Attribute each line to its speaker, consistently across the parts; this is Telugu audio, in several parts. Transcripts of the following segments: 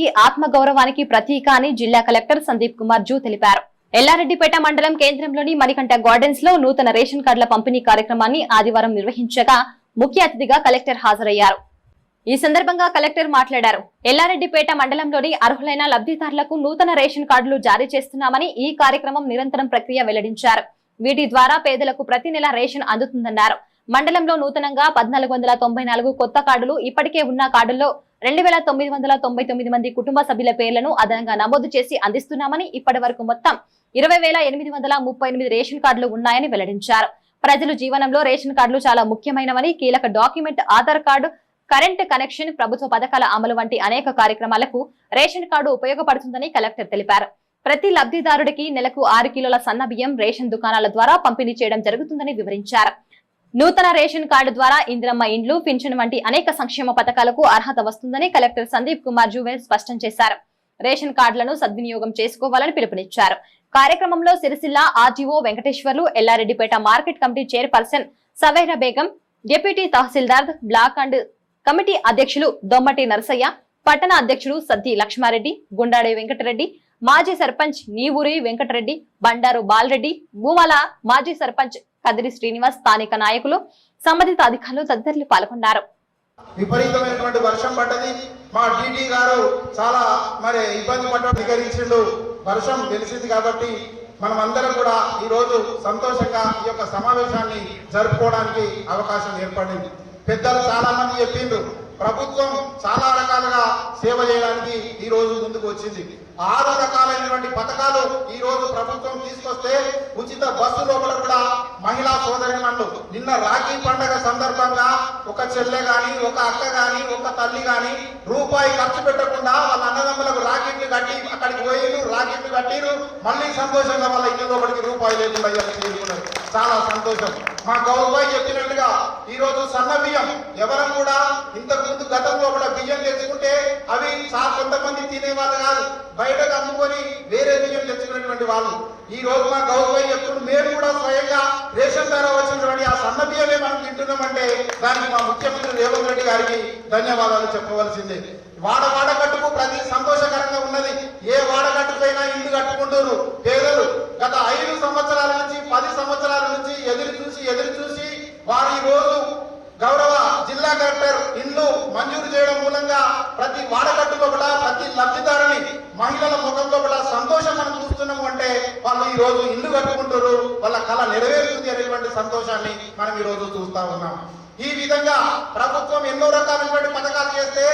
Speaker 1: దేశానికి ఆత్మగౌరవానికి ప్రతీక అని జిల్లా కలెక్టర్ సందీప్ కుమార్ జూ తెలిపారు. ఎల్లారెడ్డిపేట మండలం కేంద్రంలోని మణికంఠ గార్డెన్స్ లో నూతన రేషన్ కార్డుల పంపిణీ కార్యక్రమాన్ని ఆదివారం నిర్వహించగా ముఖ్య అతిథిగా కలెక్టర్ హాజరయ్యారు. ఈ సందర్భంగా కలెక్టర్ మాట్లాడారు. ఎల్లారెడ్డిపేట మండలంలోని అర్హులైన లబ్ధిదారులకు నూతన రేషన్ కార్డులు జారీ చేస్తున్నామని, ఈ కార్యక్రమం నిరంతరం ప్రక్రియ వెల్లడించారు. వీటి ద్వారా పేదలకు ప్రతి నెల రేషన్ అందుతుందన్నారు. మండలంలో నూతనంగా 1494 కొత్త కార్డులు, ఇప్పటికే ఉన్న కార్డుల్లో 2999 మంది కుటుంబ సభ్యుల పేర్లను అదనంగా నమోదు చేసి అందిస్తున్నామని, ఇప్పటి వరకు మొత్తం 20,838 రేషన్ కార్డులు ఉన్నాయని వెల్లడించారు. ప్రజలు జీవనంలో రేషన్ కార్డులు చాలా ముఖ్యమైనవని, కీలక document Aadhaar card, current connection, ప్రభుత్వ పథకాల అమలు వంటి అనేక కార్యక్రమాలకు రేషన్ కార్డు ఉపయోగపడుతుందని కలెక్టర్ తెలిపారు. ప్రతి లబ్ధిదారుడికి నెలకు 6 కిలోల సన్న బియ్యం రేషన్ దుకాణాల ద్వారా పంపిణీ చేయడం జరుగుతుందని వివరించారు. నూతన రేషన్ కార్డు ద్వారా ఇందిరమ్మ ఇండ్లు, పింఛన్ వంటి అనేక సంక్షేమ పథకాలకు అర్హత వస్తుందని కలెక్టర్ సందీప్ కుమార్ జూ స్పష్టం చేశారు. రేషన్ కార్డులను సద్వినియోగం చేసుకోవాలని పిలుపునిచ్చారు. కార్యక్రమంలో Sircilla RTO Venkateswarlu, Yellareddypet market committee chairperson Savera Begum, deputy tahsildar, block and committee అధ్యక్షులు దొమ్మటి నరసయ్య, పట్టణ అధ్యక్షుడు సద్ది లక్ష్మారెడ్డి, గుండాడి వెంకటరెడ్డి, మాజీ సర్పంచ్ నీవూరి వెంకటరెడ్డి, బండారు బాలరెడ్డి, భూమాల మాజీ సర్పంచ్ కదిరి శ్రీనివాస్, స్థానిక నాయకులు, సంబంధిత అధికారులు తదితరులు పాల్గొన్నారు.
Speaker 2: విపరీతమైనటువంటి వర్షం పడ్డది. మా డీటీ గారు చాలా ఇబ్బంది పడ్డారు. వర్షం తెలిసింది కాబట్టి మనం అందరం కూడా ఈ రోజు సంతోషంగా ఈ యొక్క సమావేశాన్ని జరుపుకోవడానికి అవకాశం ఏర్పడింది. పెద్దలు చాలా మంది చెప్పిండ్రు, ప్రభుత్వం చాలా రకాలుగా సేవ చేయడానికి ఈ రోజు ముందుకు వచ్చింది. 6 రకాలైనటువంటి పథకాలు ఈ రోజు ప్రభుత్వం తీసుకొస్తే, ఉచిత బస్సు లోపల కూడా మహిళా సోదరిమణులు నిన్న రాఖీ పండుగ సందర్భంగా ఒక చెల్లె గాని, ఒక అక్క గాని, ఒక తల్లి గాని రూపాయి ఖర్చు పెట్టకుండా వాళ్ళ అన్నదమ్ములకు రాఖీట్లు కట్టి అక్కడికి పోయిరు, రాఖీట్లు కట్టిరు. మళ్ళీ సంతోషంగా వాళ్ళ ఇల్లు లోపలికి రూపాయి లేకుండా చేరుకున్నారు. చాలా సంతోషం. మా గౌరవాయి చెప్పినట్టుగా ఈ రోజు సన్న బియ్యం ఎవరం కూడా ఇంతకు ముందు గతంలో కూడా బియ్యం తెచ్చుకుంటే అవి కొంతమంది తినేవాళ్ళు కాదు, బయటకు అమ్ముకొని వేరే బియ్యం తెచ్చుకునేటువంటి వాళ్ళు. ఈ రోజు మా గౌరవాయి చెప్తున్నారు, మేము కూడా స్వయంగా రేషన్ ద్వారా వచ్చినటువంటి ఆ సన్న బియ్యమే మనం తింటున్నామంటే దానికి మా ముఖ్యమంత్రి రేవంత్ రెడ్డి గారికి ధన్యవాదాలు చెప్పవలసిందే. వాడకట్టుకు ప్రతి సంతోషకరంగా ఉన్నది. ఏ వాడకట్టుకైనా ఇల్లు కట్టుకుంటారు పేదలు. గత 5 సంవత్సరాల నుంచి 10 సంవత్సరాల నుంచి ఎదురు చూసి వారు ఈ రోజు గౌరవ జిల్లా కలెక్టర్ ఇల్లు మంజూరు చేయడం మూలంగా ప్రతి వాడకట్టులో కూడా ప్రతి లబ్ధిదారుని మహిళల ముఖంలో కూడా సంతోషం మనం చూస్తున్నాము. అంటే వాళ్ళు ఈ రోజు ఇల్లు కట్టుకుంటారు, వాళ్ళ కళ నెరవేరుతుంది అనేటువంటి సంతోషాన్ని మనం ఈ రోజు చూస్తా ఉన్నాం. ఈ విధంగా ప్రభుత్వం ఎన్నో రకాలైనటువంటి పథకాలు చేస్తే,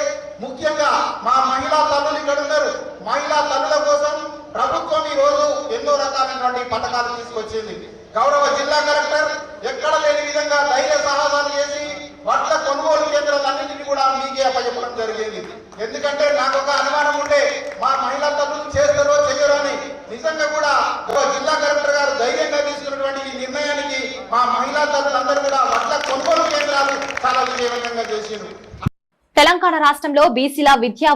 Speaker 2: ముఖ్యంగా మా మహిళా తల్లులు ఇక్కడ ఉన్నారు. మహిళా తల్లుల కోసం ప్రభుత్వం ఈ రోజు ఎన్నో రకాలైనటువంటి పథకాలు తీసుకొచ్చింది. గౌరవ జిల్లా కలెక్టర్ ఎక్కడ లేని విధంగా ధైర్య సాహసాలు చేసి వడ్ల కొనుగోలు కేంద్రాలన్నింటినీ కూడా మీకే అప్పచెప్పడం జరిగింది. ఎందుకంటే నాకు ఒక అనుమానం ఉండే, మా మహిళా తల్లులు చేస్తారో చెయ్యరో అని. నిజంగా కూడా జిల్లా కలెక్టర్ గారు ధైర్యంగా తీసుకున్నటువంటి ఈ నిర్ణయానికి మా మహిళా తల్లులందరూ కూడా వడ్ల కొనుగోలు కేంద్రాలు చాలా విజయవంతంగా చేసిండ్రు.
Speaker 1: తెలంగాణ రాష్ట్రంలో బీసీల విద్యా